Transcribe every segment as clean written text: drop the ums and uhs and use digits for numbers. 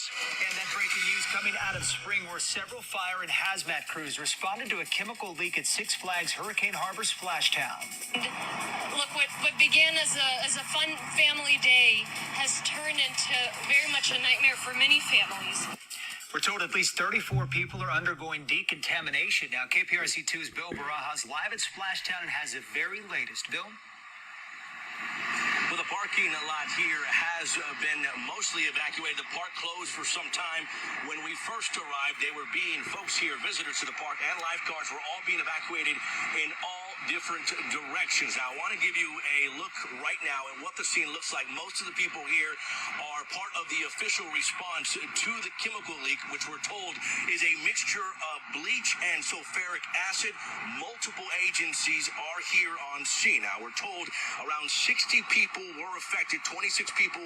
And that breaking news coming out of spring where several fire and hazmat crews responded to a chemical leak at Six Flags Hurricane Harbor Splashtown. Look, what began as a fun family day has turned into very much a nightmare for many families. We're told at least 34 people are undergoing decontamination. Now, KPRC2's Bill Barajas live at Splashtown and has the very latest. Bill? Well, the parking lot here has been mostly evacuated. The park closed for some time. When we first arrived, folks here, visitors to the park and lifeguards were all being evacuated in all different directions. Now, I want to give you a look right now at what the scene looks like. Most of the people here are part of the official response to the chemical leak, which we're told is a mixture of bleach and sulfuric acid. Multiple agencies are here on scene. Now, we're told around 60 people were affected. 26 people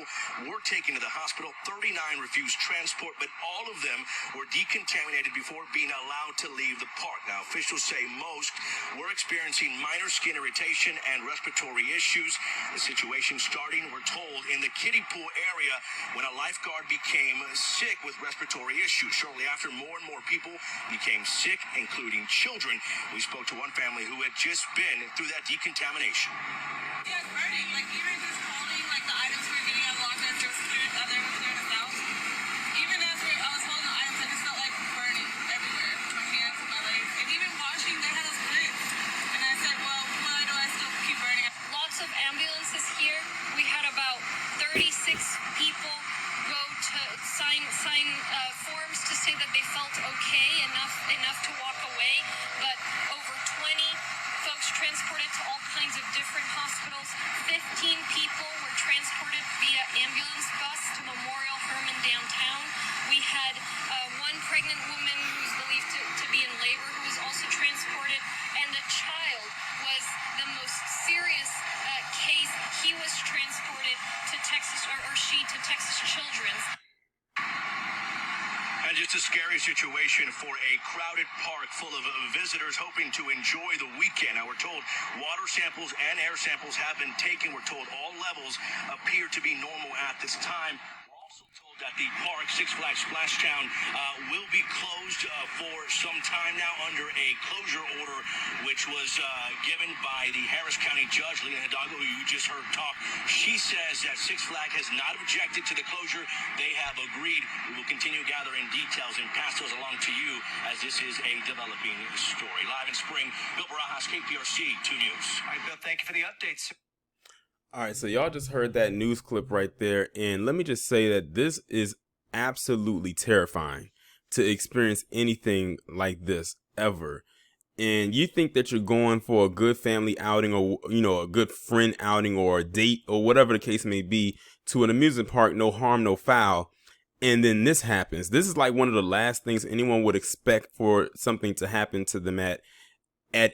were taken to the hospital. 39 refused transport, but all of them were decontaminated before being allowed to leave the park. Now, officials say most were experiencing minor skin irritation and respiratory issues. The situation starting, we're told, in the kiddie pool area when a lifeguard became sick with respiratory issues. Shortly after, more and more people became sick, including children. We spoke to one family who had just been through that decontamination. Yeah, it's burning. Like, even just holding, like, the items we were getting out of lockers, just cleared, they were clearing us out. Even as I was holding the items, I just felt like burning everywhere. My hands and my legs. And even washing, they had us rinsed. And I said, well, why do I still keep burning? Lots of ambulances here. We had about 36 people go to sign forms to say that they felt okay enough to walk away, but over 20 folks transported to all kinds of different hospitals. 15 people were transported via ambulance bus to Memorial Hermann downtown. We had one pregnant woman who's believed to be in labor who was also transported, and a child was the most serious case. He was transported to Texas, or she to Texas Children's. And just a scary situation for a crowded park full of visitors hoping to enjoy the weekend. Now, we're told water samples and air samples have been taken. We're told all levels appear to be normal at this time. We're also told that the park, Six Flags Splashtown, will be closed for some time now under a closure order, which was given by the Harris County Judge, Lena Hidalgo, who you just heard talk. She says that Six Flags has not objected to the closure. They have agreed. We will continue gathering details and pass those along to you as this is a developing story. Live in Spring, Bill Barajas, KPRC 2 News. All right, Bill, thank you for the updates. All right, so y'all just heard that news clip right there, and let me just say that this is absolutely terrifying to experience anything like this ever. And you think that you're going for a good family outing, or a good friend outing, or a date, or whatever the case may be, to an amusement park, no harm, no foul, and then this happens. This is like one of the last things anyone would expect for something to happen to them at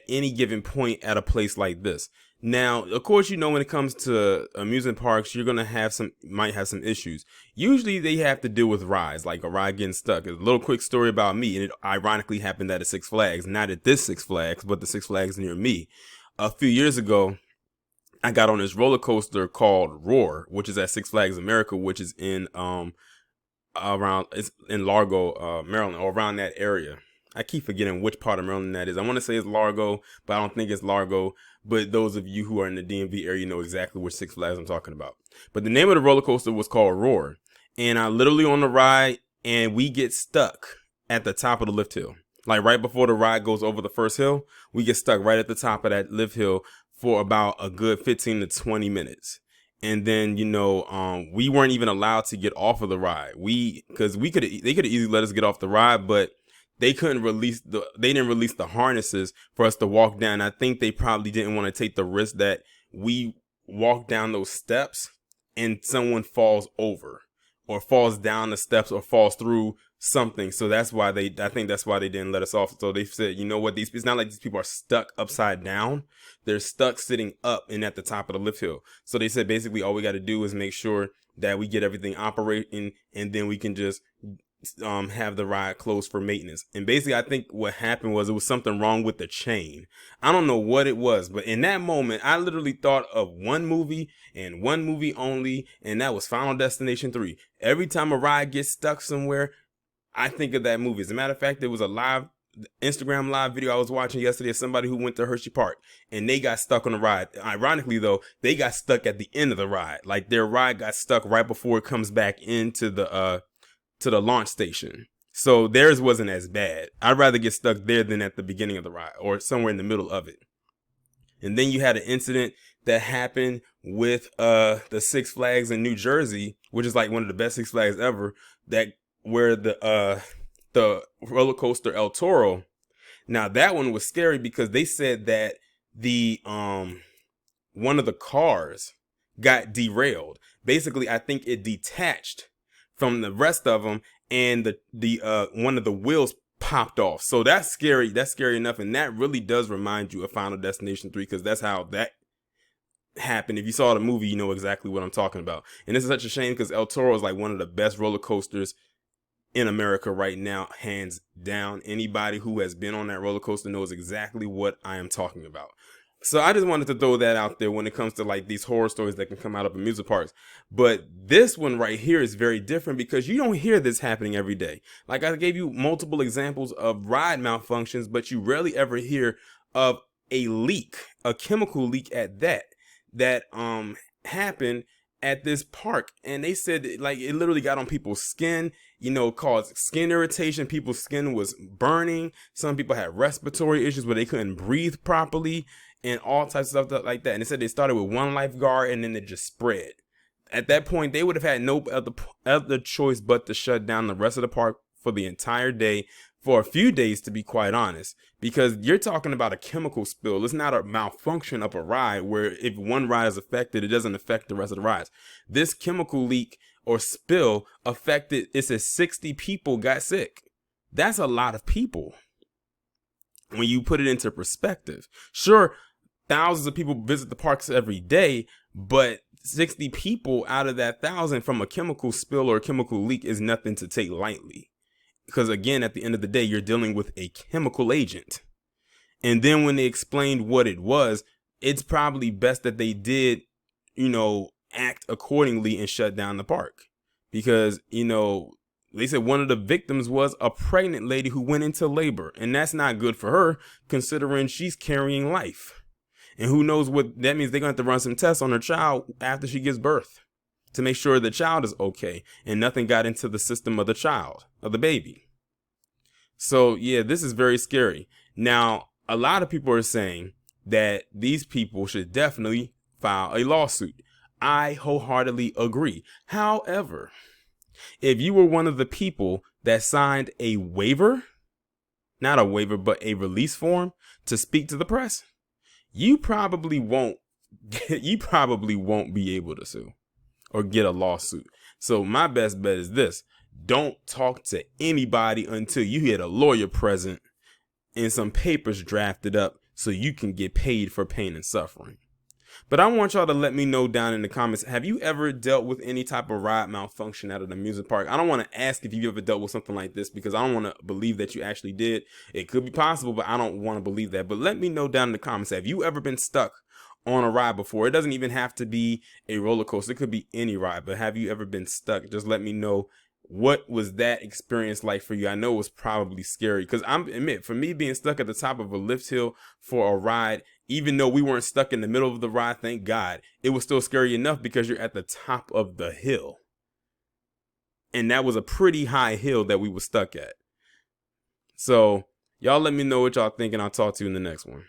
any given point at a place like this. Now, of course, when it comes to amusement parks, you're going to might have some issues. Usually they have to deal with rides, like a ride getting stuck. A little quick story about me, and it ironically happened at a Six Flags, not at this Six Flags, but the Six Flags near me. A few years ago, I got on this roller coaster called Roar, which is at Six Flags America, which is in Largo, Maryland, or around that area. I keep forgetting which part of Maryland that is. I want to say it's Largo, but I don't think it's Largo. But those of you who are in the DMV area know exactly which Six Flags I'm talking about. But the name of the roller coaster was called Roar. And I literally on the ride, and we get stuck at the top of the lift hill. Like right before the ride goes over the first hill, we get stuck right at the top of that lift hill for about a good 15 to 20 minutes. And then, we weren't even allowed to get off of the ride. They could have easily let us get off the ride, but they didn't release the harnesses for us to walk down. I think they probably didn't want to take the risk that we walk down those steps and someone falls over or falls down the steps or falls through something. So I think that's why they didn't let us off. So they said, you know what? It's not like these people are stuck upside down. They're stuck sitting up and at the top of the lift hill. So they said basically all we got to do is make sure that we get everything operating, and then we can just have the ride closed for maintenance. And basically, I think what happened was it was something wrong with the chain. I don't know what it was, but in that moment, I literally thought of one movie and one movie only, and that was Final Destination 3. Every time a ride gets stuck somewhere, I think of that movie. As a matter of fact, there was a live Instagram live video I was watching yesterday of somebody who went to Hershey Park and they got stuck on the ride. Ironically though, they got stuck at the end of the ride. Like their ride got stuck right before it comes back into the launch station. So theirs wasn't as bad. I'd rather get stuck there than at the beginning of the ride or somewhere in the middle of it. And then you had an incident that happened with the Six Flags in New Jersey, which is like one of the best Six Flags ever, that where the roller coaster El Toro. Now that one was scary because they said that the one of the cars got derailed. Basically, I think it detached from the rest of them, and the one of the wheels popped off. So that's scary. That's scary enough, and that really does remind you of Final Destination 3 because that's how that happened. If you saw the movie, you know exactly what I'm talking about. And this is such a shame because El Toro is like one of the best roller coasters in America right now, hands down. Anybody who has been on that roller coaster knows exactly what I am talking about. So I just wanted to throw that out there when it comes to like these horror stories that can come out of amusement parks. But this one right here is very different because you don't hear this happening every day. Like I gave you multiple examples of ride malfunctions, but you rarely ever hear of a leak, a chemical leak at that happened at this park. And they said like it literally got on people's skin, you know, caused skin irritation. People's skin was burning. Some people had respiratory issues where they couldn't breathe properly and all types of stuff like that. And they said they started with one lifeguard and then it just spread. At that point, they would have had no other choice but to shut down the rest of the park for the entire day, for a few days to be quite honest, because you're talking about a chemical spill. It's not a malfunction of a ride where if one ride is affected, it doesn't affect the rest of the rides. This chemical leak or spill affected, it says 60 people got sick. That's a lot of people when you put it into perspective. Sure, thousands of people visit the parks every day, but 60 people out of that 1,000 from a chemical spill or a chemical leak is nothing to take lightly. Because again, at the end of the day, you're dealing with a chemical agent. And then when they explained what it was, it's probably best that they did, you know, act accordingly and shut down the park. Because, you know, they said one of the victims was a pregnant lady who went into labor. And that's not good for her, considering she's carrying life. And who knows what that means. They're going to have to run some tests on her child after she gives birth to make sure the child is okay and nothing got into the system of the child, of the baby. So, yeah, this is very scary. Now, a lot of people are saying that these people should definitely file a lawsuit. I wholeheartedly agree. However, if you were one of the people that signed a waiver, not a waiver, but a release form to speak to the press, you probably won't be able to sue or get a lawsuit. So my best bet is this: don't talk to anybody until you get a lawyer present and some papers drafted up so you can get paid for pain and suffering. But I want y'all to let me know down in the comments, have you ever dealt with any type of ride malfunction at an amusement park? I don't want to ask if you ever dealt with something like this because I don't want to believe that you actually did. It could be possible, but I don't want to believe that. But let me know down in the comments, have you ever been stuck on a ride before? It doesn't even have to be a roller coaster. It could be any ride, but have you ever been stuck? Just let me know. What was that experience like for you? I know it was probably scary because for me being stuck at the top of a lift hill for a ride, even though we weren't stuck in the middle of the ride, thank God, it was still scary enough because you're at the top of the hill. And that was a pretty high hill that we were stuck at. So y'all let me know what y'all think and I'll talk to you in the next one.